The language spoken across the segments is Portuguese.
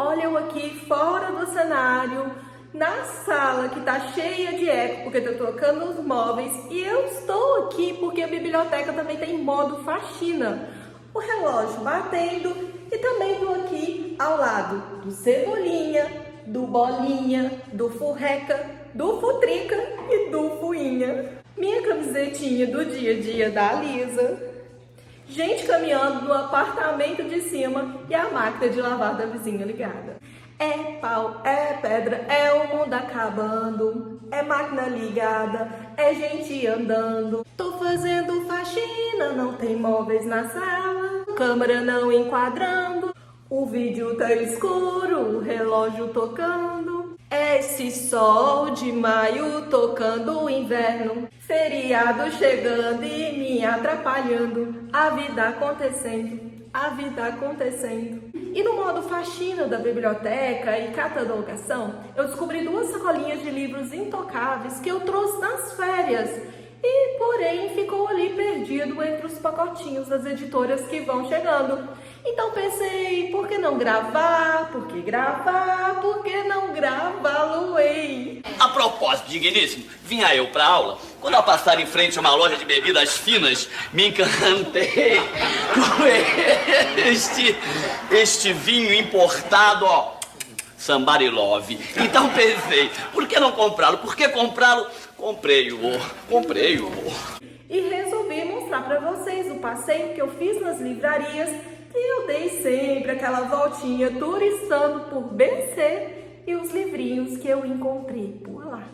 olha eu aqui fora do cenário, na sala que tá cheia de eco, porque eu tô tocando os móveis, e eu estou aqui porque a biblioteca também tem modo faxina. O relógio batendo e também tô aqui ao lado do Cebolinha, do Bolinha, do Furreca, do Futrica e do Fuinha. Minha camisetinha do dia a dia da Lisa. Gente caminhando no apartamento de cima e a máquina de lavar da vizinha ligada. É pau, é pedra, é o mundo acabando, é máquina ligada, é gente andando. Tô fazendo faxina, não tem móveis na sala, câmera não enquadrando, o vídeo tá escuro, o relógio tocando. Esse sol de maio tocando o inverno, feriado chegando e me atrapalhando, a vida acontecendo. A vida acontecendo. E no modo faxina da biblioteca e catalogação, eu descobri 2 sacolinhas de livros intocáveis que eu trouxe nas férias. E, porém, ficou ali perdido entre os pacotinhos das editoras que vão chegando. Então pensei, por que não gravar? Por que gravar? Por que não gravá-lo-ei? A propósito, digníssimo, vinha eu pra aula. Quando ao passar em frente a uma loja de bebidas finas, me encantei com este vinho importado, ó, Somebody Love. Então pensei, por que não comprá-lo? Por que comprá-lo? Comprei-o. E resolvi mostrar pra vocês o passeio que eu fiz nas livrarias, e eu dei sempre aquela voltinha turistando por BC e os livrinhos que eu encontrei por lá.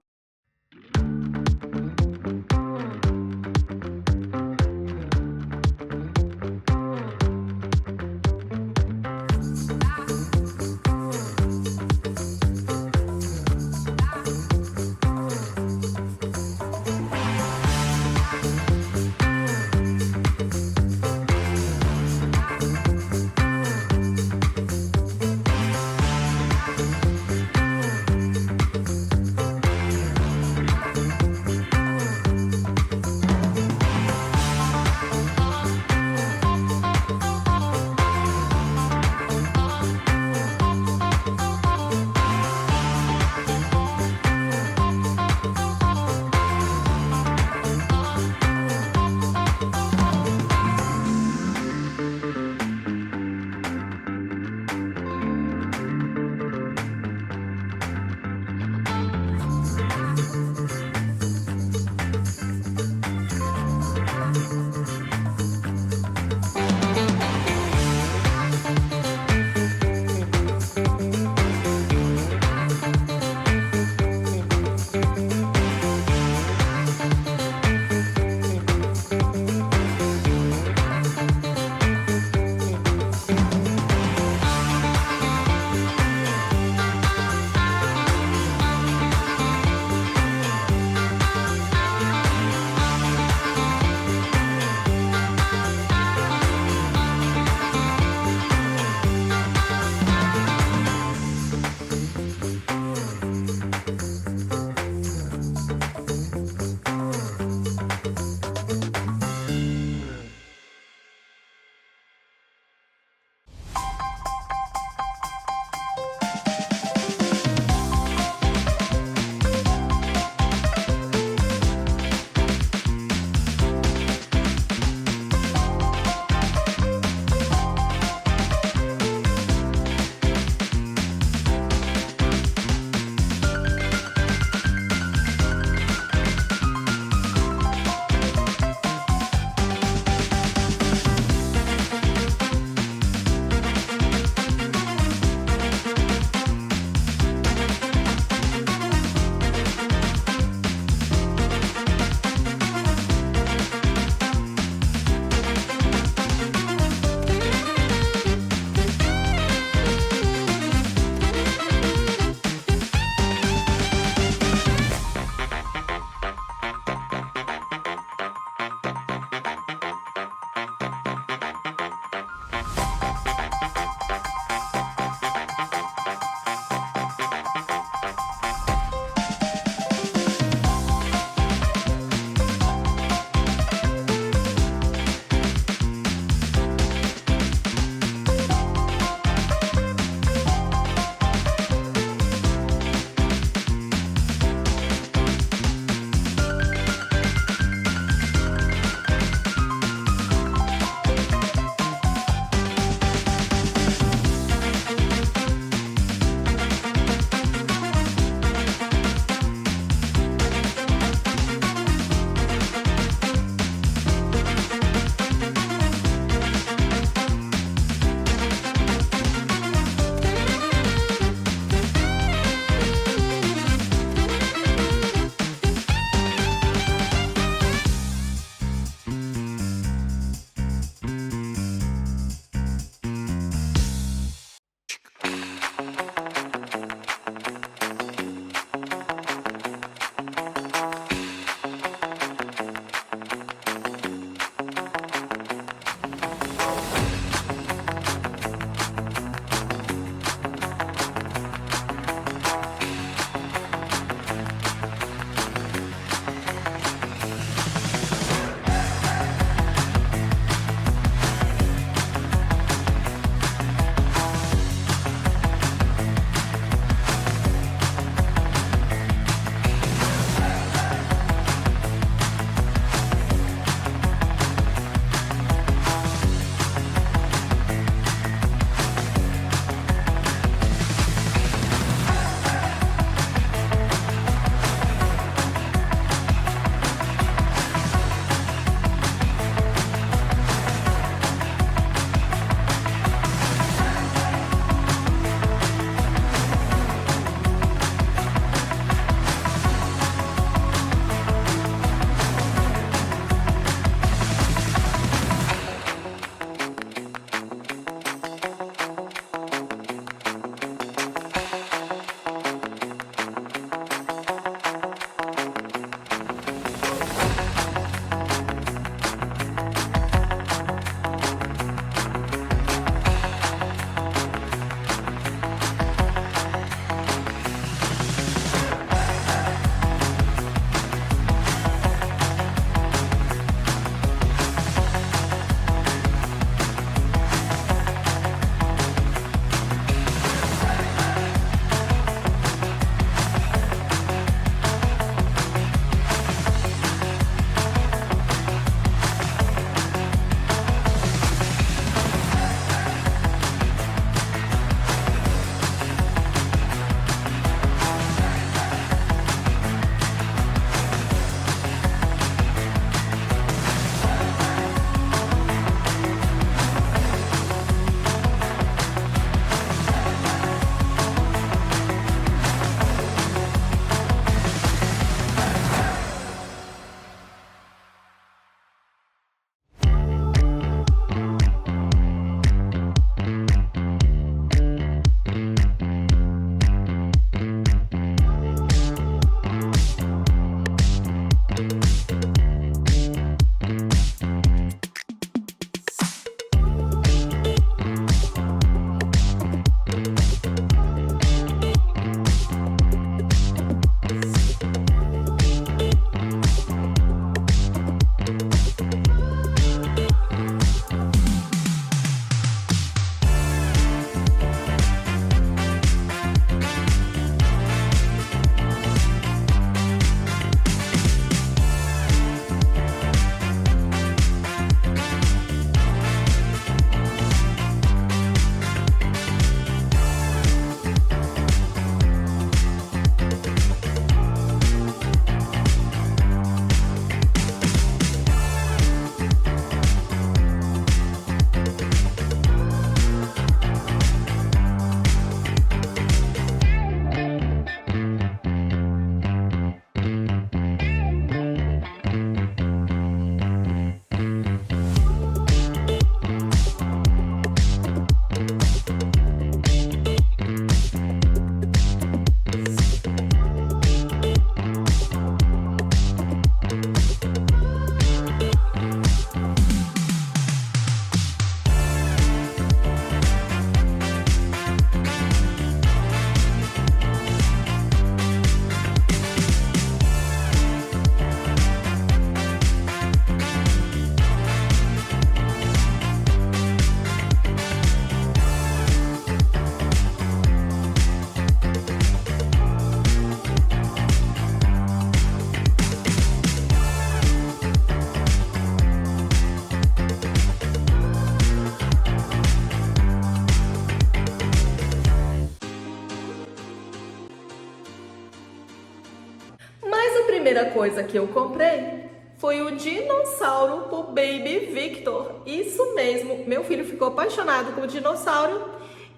primeira coisa que eu comprei foi o dinossauro pro Baby Victor. Isso mesmo, meu filho ficou apaixonado com o dinossauro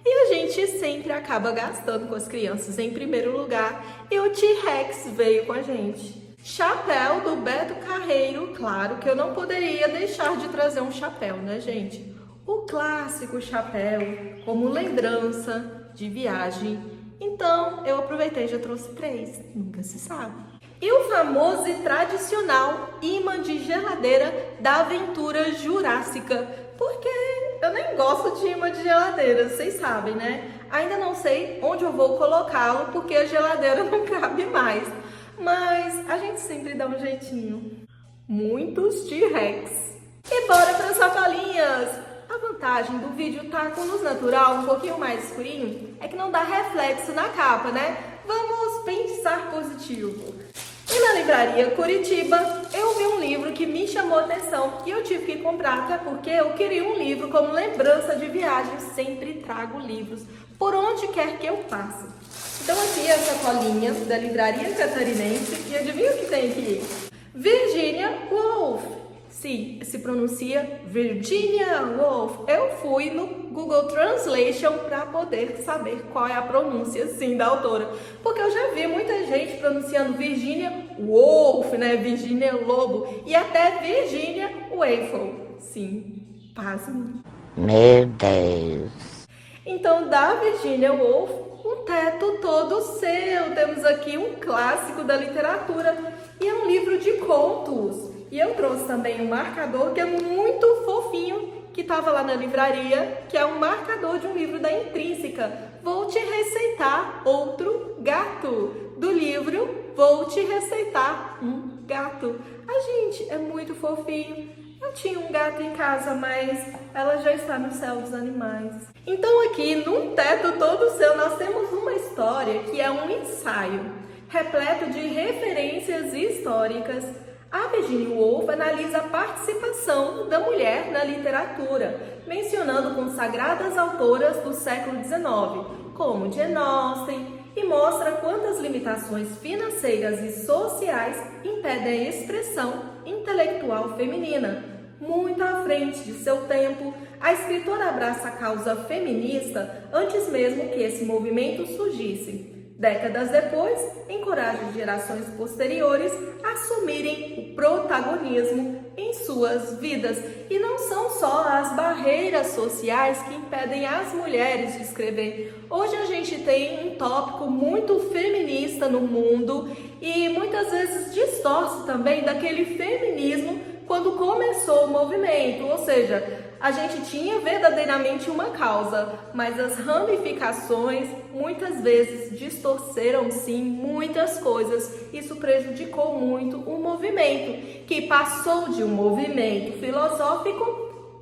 e a gente sempre acaba gastando com as crianças em primeiro lugar. E o T-Rex veio com a gente. Chapéu do Beto Carreiro, claro que eu não poderia deixar de trazer um chapéu, né, gente? O clássico chapéu como lembrança de viagem. Então, eu aproveitei e já trouxe 3, nunca se sabe. E o famoso e tradicional imã de geladeira da Aventura Jurássica. Porque eu nem gosto de imã de geladeira, vocês sabem, né? Ainda não sei onde eu vou colocá-lo, porque a geladeira não cabe mais. Mas a gente sempre dá um jeitinho. Muitos T-Rex. E bora para as sacolinhas! A vantagem do vídeo estar com luz natural um pouquinho mais escurinho é que não dá reflexo na capa, né? Vamos pensar positivo. E na livraria Curitiba, eu vi um livro que me chamou a atenção e eu tive que comprar, até porque eu queria um livro como lembrança de viagem. Sempre trago livros por onde quer que eu passe. Então aqui é a sacolinha da livraria catarinense e adivinha o que tem aqui? Virginia Woolf. Sim, se pronuncia Virginia Woolf. Eu fui no Google Translation para poder saber qual é a pronúncia, sim, da autora. Porque eu já vi muita gente pronunciando Virginia Woolf, né? Virginia Lobo. E até Virginia Woolf. Sim, pasme. Meu Deus. Então, da Virginia Woolf, Um Teto Todo Seu. Temos aqui um clássico da literatura e é um livro de contos. E eu trouxe também um marcador que é muito fofinho, que estava lá na livraria, que é um marcador de um livro da Intrínseca. Vou te receitar outro gato. Do livro Vou te receitar um gato. A gente é muito fofinho. Eu tinha um gato em casa, mas ela já está no céu dos animais. Então aqui, num Teto Todo Seu, nós temos uma história que é um ensaio, repleto de referências históricas. A Virginia Woolf analisa a participação da mulher na literatura, mencionando consagradas autoras do século XIX, como Jane Austen, e mostra quantas limitações financeiras e sociais impedem a expressão intelectual feminina. Muito à frente de seu tempo, a escritora abraça a causa feminista antes mesmo que esse movimento surgisse. Décadas depois, encoraja gerações posteriores a assumirem o protagonismo em suas vidas. E não são só as barreiras sociais que impedem as mulheres de escrever. Hoje a gente tem um tópico muito feminista no mundo e muitas vezes distorce também daquele feminismo quando começou o movimento, ou seja, a gente tinha verdadeiramente uma causa, mas as ramificações muitas vezes distorceram sim muitas coisas. Isso prejudicou muito o movimento, que passou de um movimento filosófico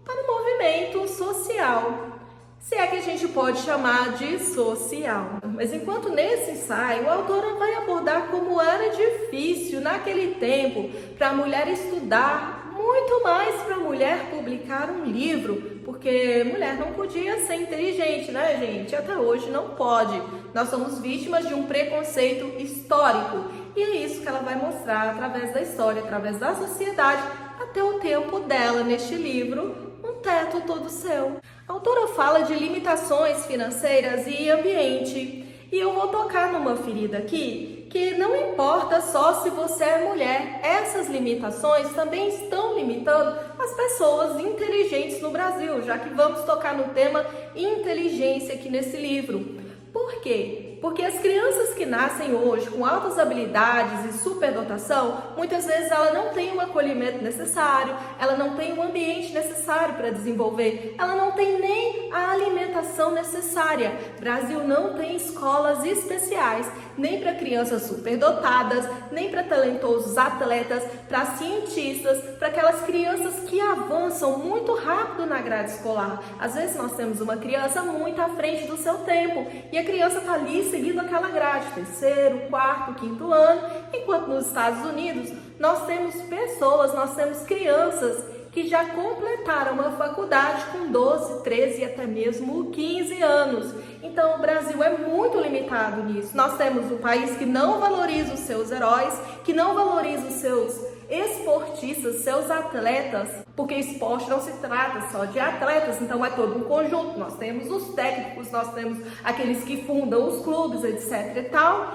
para um movimento social. Se é que a gente pode chamar de social. Mas enquanto nesse ensaio, a autora vai abordar como era difícil naquele tempo para a mulher estudar, muito mais para a mulher publicar um livro, porque mulher não podia ser inteligente, né, gente? Até hoje não pode. Nós somos vítimas de um preconceito histórico. E é isso que ela vai mostrar através da história, através da sociedade, até o tempo dela neste livro, Um Teto Todo Seu. A autora fala de limitações financeiras e ambiente. E eu vou tocar numa ferida aqui, que não importa só se você é mulher, essas limitações também estão limitando as pessoas inteligentes no Brasil, já que vamos tocar no tema inteligência aqui nesse livro. Por quê? Porque as crianças que nascem hoje com altas habilidades e superdotação, muitas vezes ela não tem o acolhimento necessário, ela não tem o ambiente necessário para desenvolver, ela não tem nem a alimentação necessária. O Brasil não tem escolas especiais, nem para crianças superdotadas, nem para talentosos atletas, para cientistas, para aquelas crianças que avançam muito rápido na grade escolar. Às vezes nós temos uma criança muito à frente do seu tempo e a criança está ali seguindo aquela grade, terceiro, quarto, quinto ano, enquanto nos Estados Unidos nós temos pessoas, nós temos crianças que já completaram uma faculdade com 12, 13 e até mesmo 15 anos. Então o Brasil é muito limitado nisso. Nós temos um país que não valoriza os seus heróis, que não valoriza os seus esportistas, seus atletas, porque esporte não se trata só de atletas, então é todo um conjunto. Nós temos os técnicos, nós temos aqueles que fundam os clubes, etc e tal.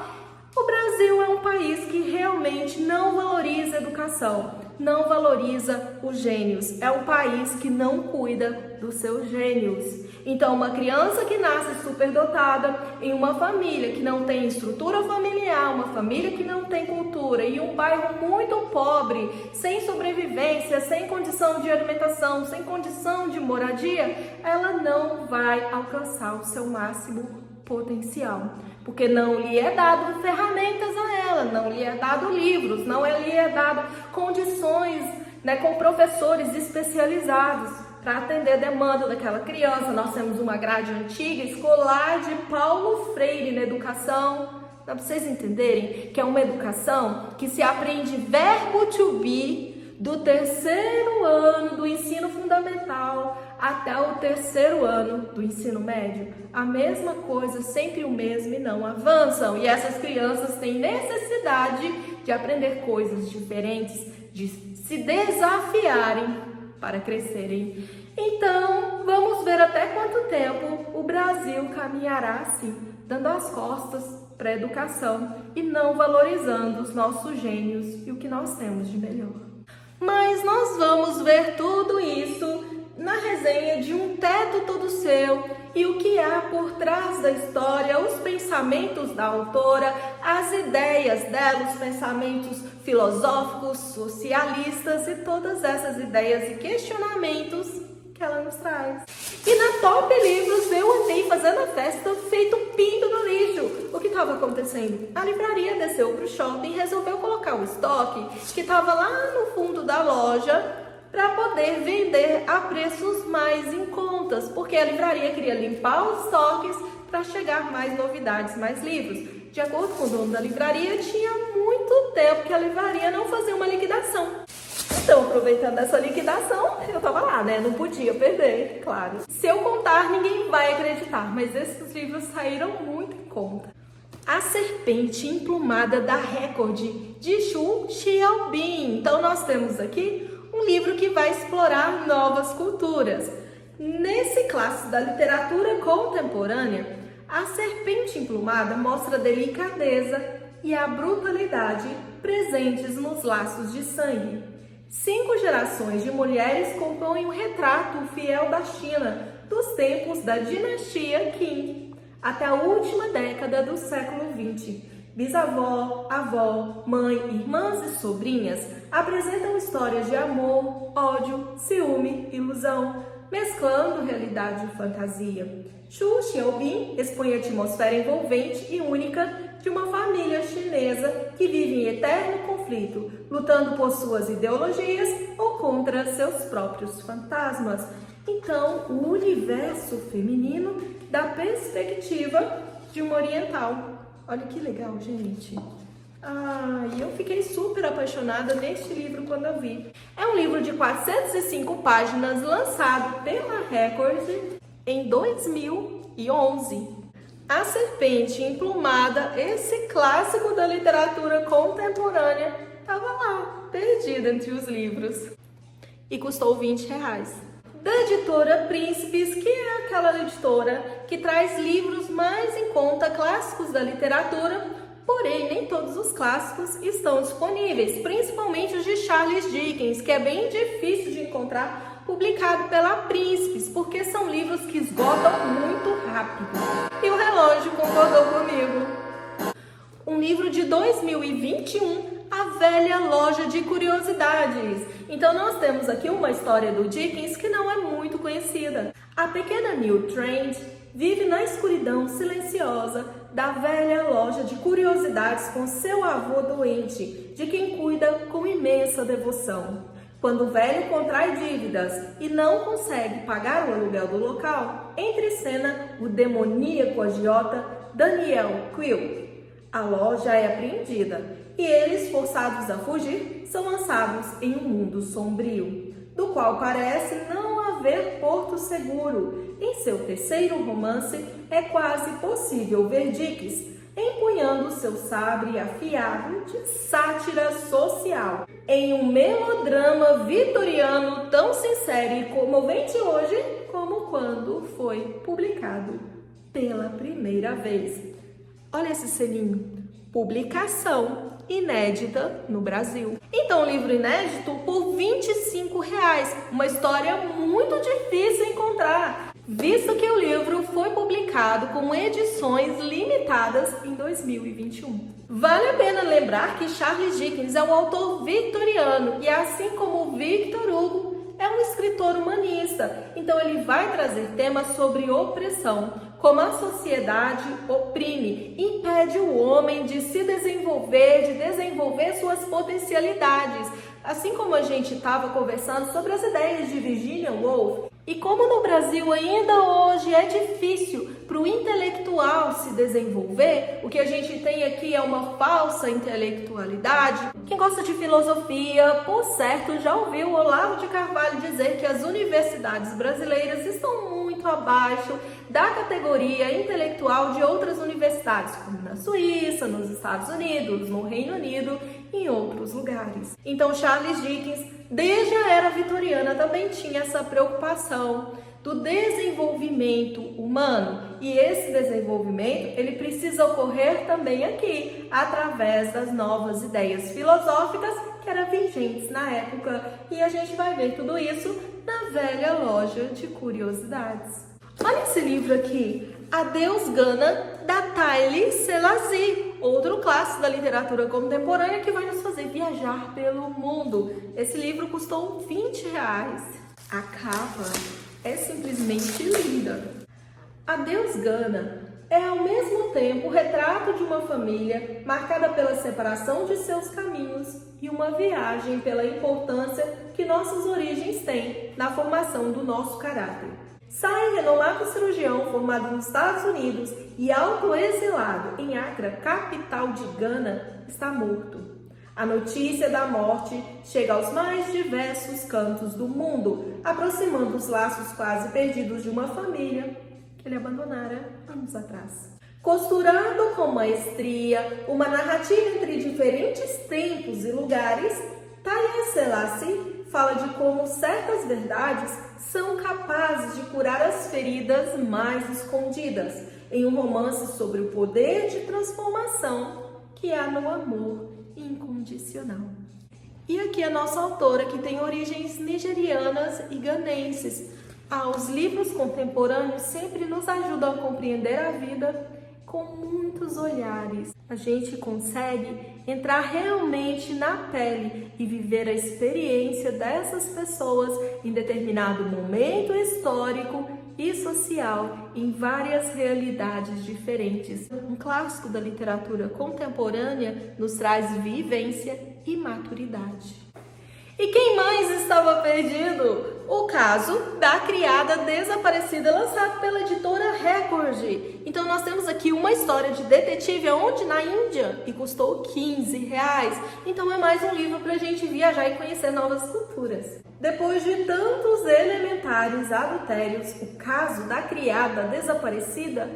O Brasil é um país que realmente não valoriza a educação, não valoriza os gênios. É um país que não cuida dos seus gênios. Então, uma criança que nasce superdotada em uma família que não tem estrutura familiar, uma família que não tem cultura e um bairro muito pobre, sem sobrevivência, sem condição de alimentação, sem condição de moradia, ela não vai alcançar o seu máximo potencial, porque não lhe é dado ferramentas a ela, não lhe é dado livros, não lhe é dado condições, com professores especializados para atender a demanda daquela criança. Nós temos uma grade antiga, escolar de Paulo Freire na educação, para vocês entenderem que é uma educação que se aprende verbo to be do 3º ano do ensino fundamental até o 3º ano do ensino médio. A mesma coisa, sempre o mesmo, e não avançam. E essas crianças têm necessidade de aprender coisas diferentes, de se desafiarem para crescerem. Então, vamos ver até quanto tempo o Brasil caminhará assim, dando as costas para a educação e não valorizando os nossos gênios e o que nós temos de melhor. Mas nós vamos ver tudo isso na resenha de Um Teto Todo Seu e o que há por trás da história, os pensamentos da autora, as ideias dela, os pensamentos filosóficos, socialistas e todas essas ideias e questionamentos que ela nos traz. E na Top Livros eu andei fazendo a festa feito pinto no lixo. O que estava acontecendo? A livraria desceu para o shopping e resolveu colocar o estoque que estava lá no fundo da loja para poder vender a preços mais em contas, porque a livraria queria limpar os estoques para chegar mais novidades, mais livros. De acordo com o dono da livraria, tinha muito tempo que a livraria não fazia uma liquidação. Então, aproveitando essa liquidação, eu tava lá, Não podia perder, claro. Se eu contar, ninguém vai acreditar, mas esses livros saíram muito em conta. A Serpente Emplumada da Record, de Xu Xiaobin. Então, nós temos aqui um livro que vai explorar novas culturas. Nesse clássico da literatura contemporânea, A Serpente Emplumada mostra a delicadeza e a brutalidade presentes nos laços de sangue. 5 gerações de mulheres compõem um retrato fiel da China dos tempos da dinastia Qing até a última década do século XX. Bisavó, avó, mãe, irmãs e sobrinhas apresentam histórias de amor, ódio, ciúme, ilusão, mesclando realidade e fantasia. Xu Xiaobin expõe a atmosfera envolvente e única de uma família chinesa que vive em eterno conflito, lutando por suas ideologias ou contra seus próprios fantasmas. Então, o universo feminino da perspectiva de uma oriental. Olha que legal, gente. E eu fiquei super apaixonada neste livro quando eu vi. É um livro de 405 páginas, lançado pela Record em 2011. A Serpente Emplumada, esse clássico da literatura contemporânea, estava lá, perdida entre os livros. E custou R$20. Da editora Príncipes, que é aquela editora que traz livros mais em conta, clássicos da literatura, porém nem todos os clássicos estão disponíveis, principalmente os de Charles Dickens, que é bem difícil de encontrar, publicado pela Príncipes, porque são livros que esgotam muito rápido. E o relógio concordou comigo. Um livro de 2021, A Velha Loja de Curiosidades. Então nós temos aqui uma história do Dickens que não é muito conhecida. A pequena Neil Trent vive na escuridão silenciosa da velha loja de curiosidades com seu avô doente, de quem cuida com imensa devoção. Quando o velho contrai dívidas e não consegue pagar o aluguel do local, entra em cena o demoníaco agiota Daniel Quill. A loja é apreendida e eles, forçados a fugir, são lançados em um mundo sombrio. do qual parece não haver porto seguro. Em seu terceiro romance, é quase possível ver Dickens empunhando seu sabre afiado de sátira social em um melodrama vitoriano tão sincero e comovente hoje como quando foi publicado pela primeira vez. Olha esse selinho, publicação inédita no Brasil. Então, livro inédito por R$25, uma história muito difícil de encontrar, visto que o livro foi publicado com edições limitadas em 2021. Vale a pena lembrar que Charles Dickens é um autor vitoriano e, assim como Victor Hugo, é um escritor humanista. Então ele vai trazer temas sobre opressão, como a sociedade oprime, impede o homem de se desenvolver, de desenvolver suas potencialidades. Assim como a gente estava conversando sobre as ideias de Virginia Woolf, e como no Brasil ainda hoje é difícil para o intelectual se desenvolver, o que a gente tem aqui é uma falsa intelectualidade. Quem gosta de filosofia, por certo, já ouviu Olavo de Carvalho dizer que as universidades brasileiras estão muito abaixo da categoria intelectual de outras universidades, como na Suíça, nos Estados Unidos, no Reino Unido e em outros lugares. Então Charles Dickens, desde a era vitoriana, também tinha essa preocupação do desenvolvimento humano. E esse desenvolvimento, ele precisa ocorrer também aqui, através das novas ideias filosóficas que eram vigentes na época. E a gente vai ver tudo isso na velha loja de curiosidades. Olha esse livro aqui, Adeus Gana, da Thalie Selassie, outro clássico da literatura contemporânea que vai nos fazer viajar pelo mundo. Esse livro custou R$20. A capa é simplesmente linda. Adeus Gana é ao mesmo tempo o retrato de uma família marcada pela separação de seus caminhos e uma viagem pela importância que nossas origens têm na formação do nosso caráter. Sai, renomado cirurgião formado nos Estados Unidos e autoexilado em Accra, capital de Gana, está morto. A notícia da morte chega aos mais diversos cantos do mundo, aproximando os laços quase perdidos de uma família que ele abandonara anos atrás. Costurando com maestria uma narrativa entre diferentes tempos e lugares, Thalie Selassie fala de como certas verdades são capazes de curar as feridas mais escondidas, em um romance sobre o poder de transformação que há no amor incondicional. E aqui a nossa autora, que tem origens nigerianas e ganenses. Os livros contemporâneos sempre nos ajudam a compreender a vida com muitos olhares. A gente consegue entrar realmente na pele e viver a experiência dessas pessoas em determinado momento histórico e social, em várias realidades diferentes. Um clássico da literatura contemporânea nos traz vivência e maturidade. E quem mais estava perdido? O caso da criada desaparecida, lançado pela editora Record. Então nós temos aqui uma história de detetive onde na Índia e custou R$15. Então é mais um livro para a gente viajar e conhecer novas culturas. Depois de tantos elementares adultérios, o caso da criada desaparecida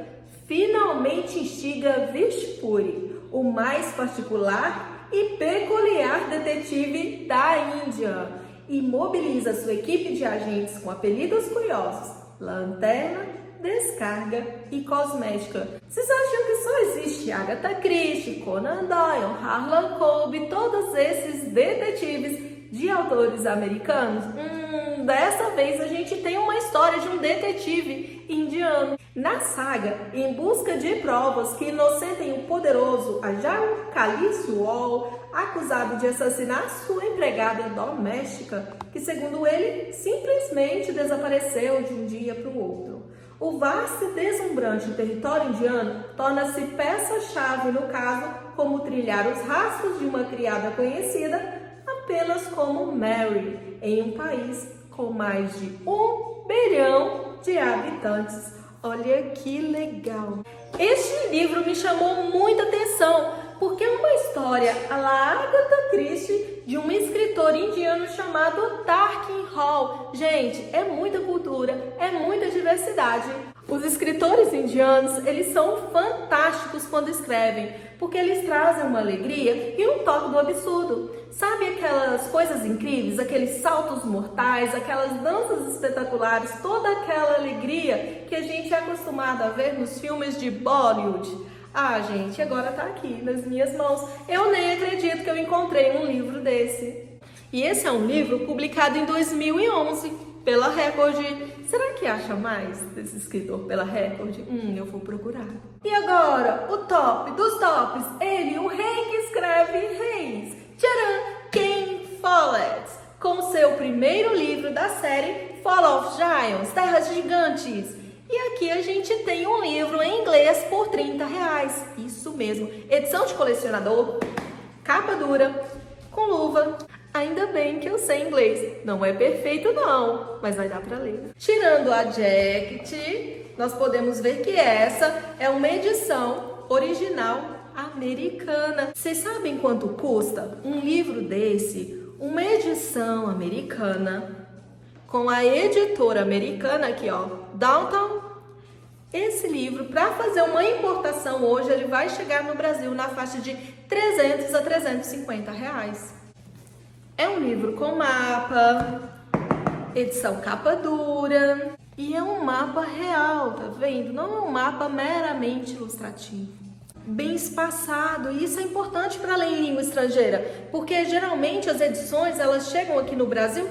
finalmente instiga Vishpuri, o mais particular e peculiar detetive da Índia, e mobiliza sua equipe de agentes com apelidos curiosos: Lanterna, Descarga e Cosmética. Vocês acham que só existe Agatha Christie, Conan Doyle, Harlan Coben, todos esses detetives de autores americanos? Dessa vez a gente tem uma história de um detetive indiano. Na saga, em busca de provas que inocentem o poderoso Ajahn Kaliswal, acusado de assassinar sua empregada doméstica, que segundo ele, simplesmente desapareceu de um dia para o outro. O vasto e deslumbrante território indiano torna-se peça-chave no caso, como trilhar os rastros de uma criada conhecida apenas como Mary, em um país com mais de 1 bilhão de habitantes. Olha que legal! Este livro me chamou muita atenção, porque é uma história à la Agatha Christie de um escritor indiano chamado Tarkin Hall. Gente, é muita cultura, é muita diversidade. Os escritores indianos, eles são fantásticos quando escrevem, porque eles trazem uma alegria e um toque do absurdo. Sabe aquelas coisas incríveis, aqueles saltos mortais, aquelas danças espetaculares, toda aquela alegria que a gente é acostumado a ver nos filmes de Bollywood? Ah, gente, agora tá aqui nas minhas mãos. Eu nem acredito que eu encontrei um livro desse. E esse é um livro publicado em 2011 pela Record. Será que acha mais desse escritor pela Record? Eu vou procurar. E agora, o top dos tops. Ele, o rei que escreve reis. Tcharam! Ken Follett. Com seu primeiro livro da série Fall of Giants, Terras Gigantes. E aqui a gente tem um livro em inglês por R$30. Isso mesmo. Edição de colecionador, capa dura, com luva. Ainda bem que eu sei inglês. Não é perfeito não, mas vai dar pra ler. Tirando a jacket, nós podemos ver que essa é uma edição original americana. Vocês sabem quanto custa um livro desse? Uma edição americana com a editora americana aqui, ó, Downton. Esse livro, para fazer uma importação hoje, ele vai chegar no Brasil na faixa de R$300 a R$350. É um livro com mapa, edição capa dura, e é um mapa real, tá vendo? Não é um mapa meramente ilustrativo. Bem espaçado, e isso é importante para ler em língua estrangeira, porque geralmente as edições, elas chegam aqui no Brasil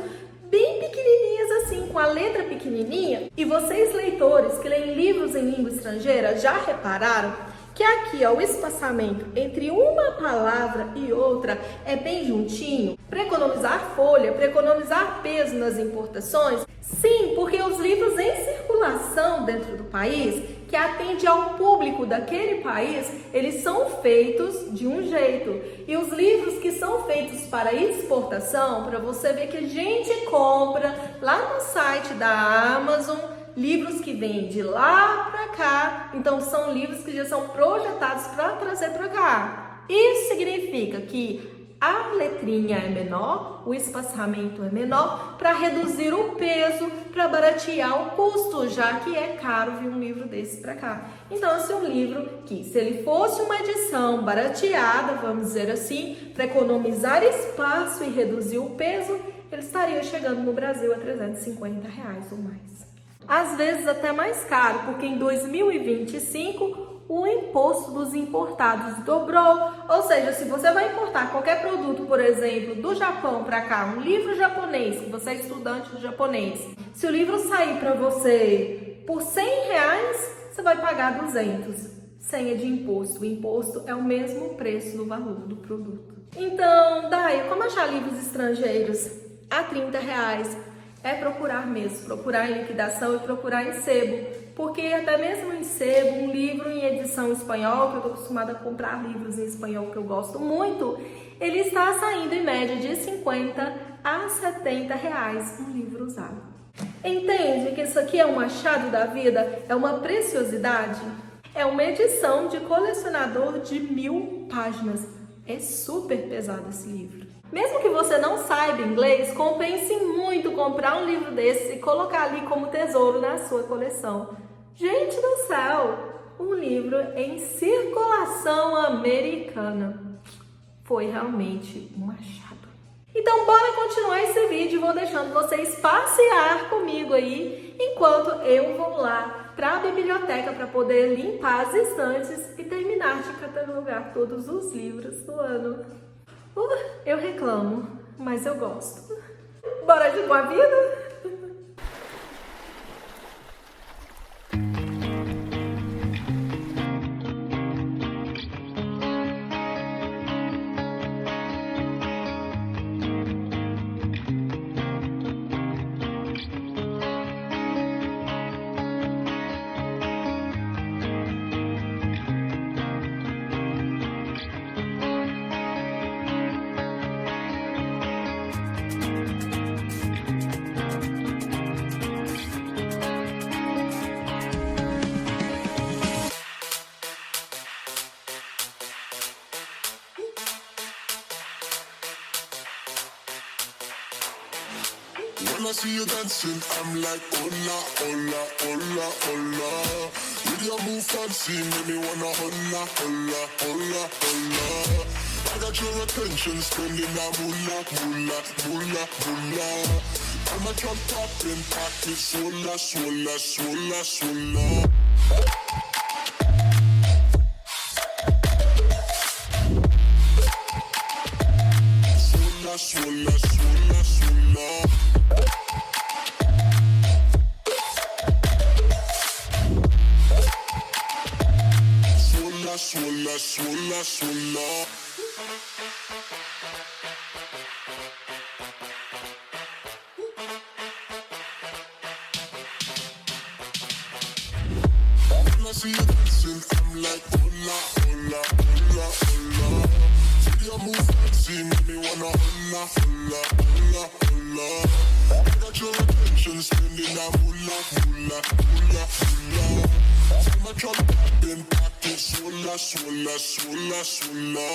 bem pequenininhas assim, com a letra pequenininha. E vocês, leitores que leem livros em língua estrangeira, já repararam que aqui, ó, o espaçamento entre uma palavra e outra é bem juntinho, para economizar folha, para economizar peso nas importações? Sim, porque os livros em circulação dentro do país, que atende ao público daquele país, eles são feitos de um jeito. E os livros que são feitos para exportação, para você ver que a gente compra lá no site da Amazon, livros que vêm de lá para cá, então são livros que já são projetados para trazer para cá. Isso significa que a letrinha é menor, o espaçamento é menor, para reduzir o peso, para baratear o custo, já que é caro vir um livro desse para cá. Então, esse é um livro que, se ele fosse uma edição barateada, vamos dizer assim, para economizar espaço e reduzir o peso, ele estaria chegando no Brasil a R$350 ou mais. Às vezes até mais caro, porque em 2025 o imposto dos importados dobrou. Ou seja, se você vai importar qualquer produto, por exemplo, do Japão para cá, um livro japonês, que você é estudante de japonês, se o livro sair para você por R$100, você vai pagar 200, senha de imposto. O imposto é o mesmo preço do valor do produto. Então, daí, como achar livros estrangeiros a R$30? É procurar mesmo, procurar em liquidação e procurar em sebo, porque até mesmo em sebo, um livro em edição em espanhol, que eu estou acostumada a comprar livros em espanhol que eu gosto muito, ele está saindo em média de R$50 a R$70 um livro usado. Entende que isso aqui é um achado da vida? É uma preciosidade? É uma edição de colecionador de 1000 páginas. É super pesado esse livro. Mesmo que você não saiba inglês, compense muito comprar um livro desse e colocar ali como tesouro na sua coleção. Gente do céu, um livro em circulação americana. Foi realmente um achado. Então, bora continuar esse vídeo. Vou deixando vocês passear comigo aí, enquanto eu vou lá para a biblioteca para poder limpar as estantes e terminar de catalogar todos os livros do ano. Eu reclamo, mas eu gosto. Bora de com a vida? When I see you dancing, I'm like, hola, hola, hola, hola. With your move fancy, make me wanna hola, hola, hola, hola. I got your attention, spending that moolah, moolah, moolah, moolah. I'm a drop poppin', pocket, swola, swola, swola, swola. Swola, swola, swola, swola. Swola, swola, swola. When I see you dancing, I'm like, hola, hola, hola, hola. See your move fancy, make me wanna hola, hola, hola, hola. I got your attention, spending that moolah, moolah, moolah, moolah. See my drop poppin', pocket, swola, swola, swola, swola.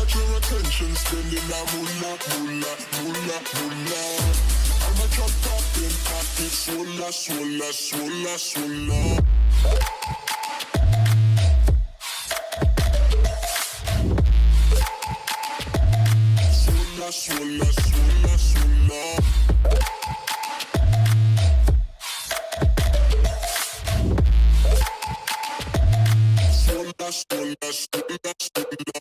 Your attention, spending that moolah, moolah, moolah, moolah. I'm a drop poppin', pocket, swola, swola, swola, swola. Swola, swola, swola, swola. Swola, swola, swola, swola.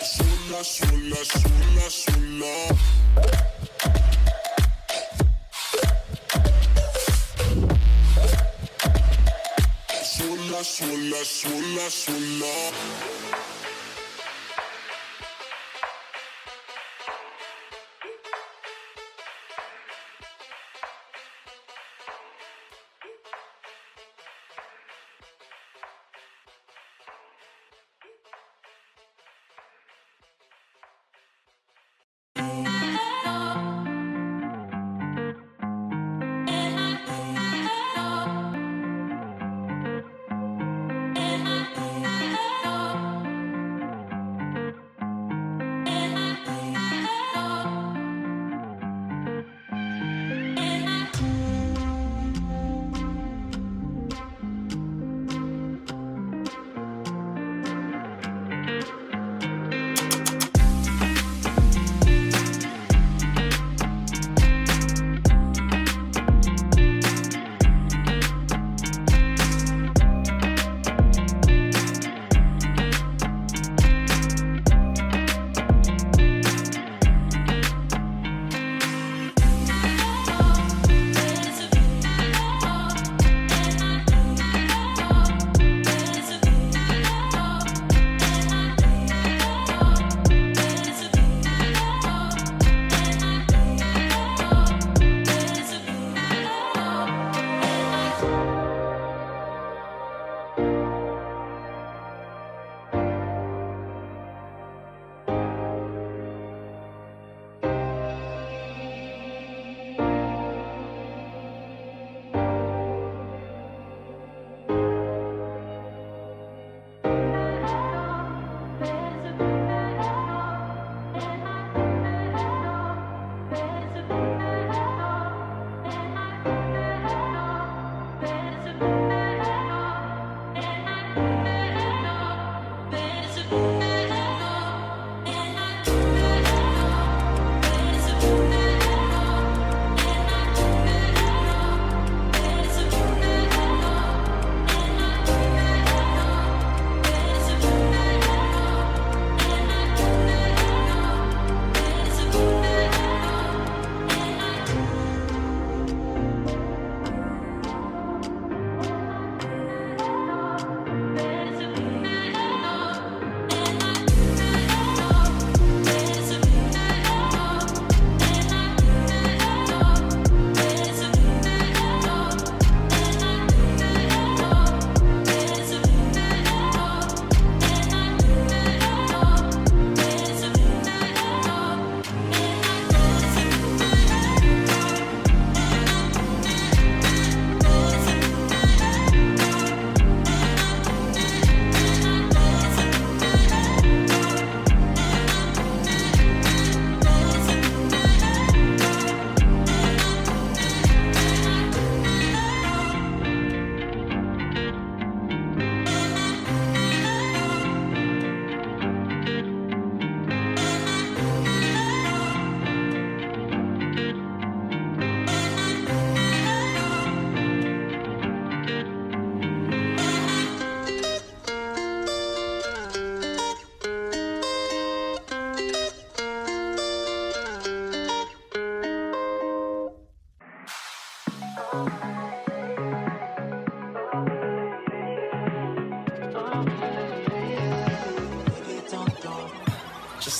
Swola, swola, swola. Swola, swola, swola, swola.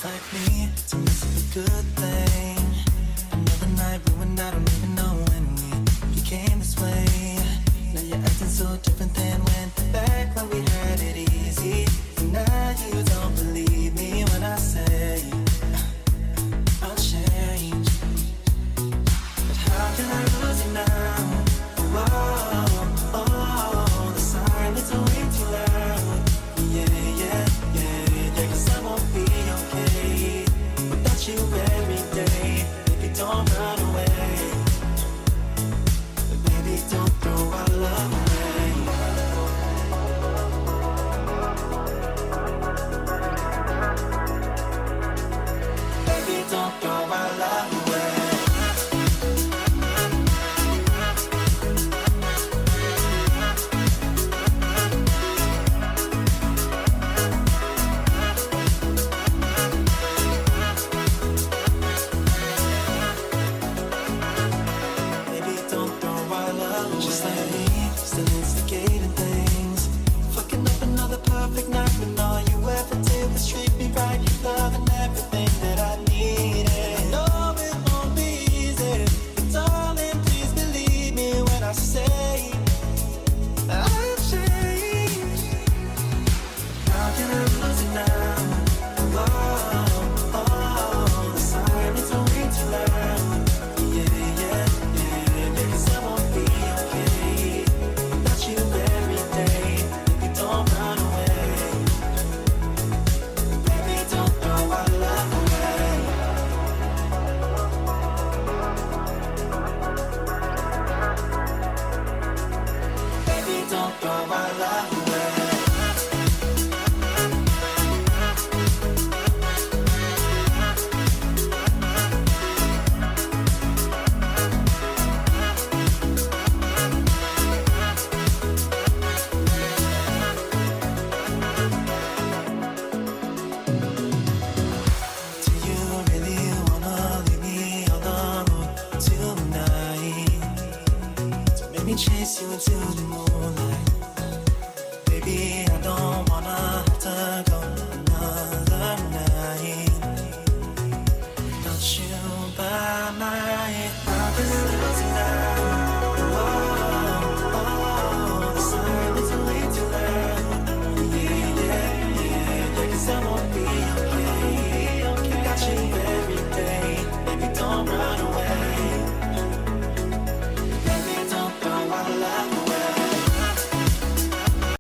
just like me to miss the good thing. Another night ruined, I don't even know when we became this way. Now you're acting so different than when back when we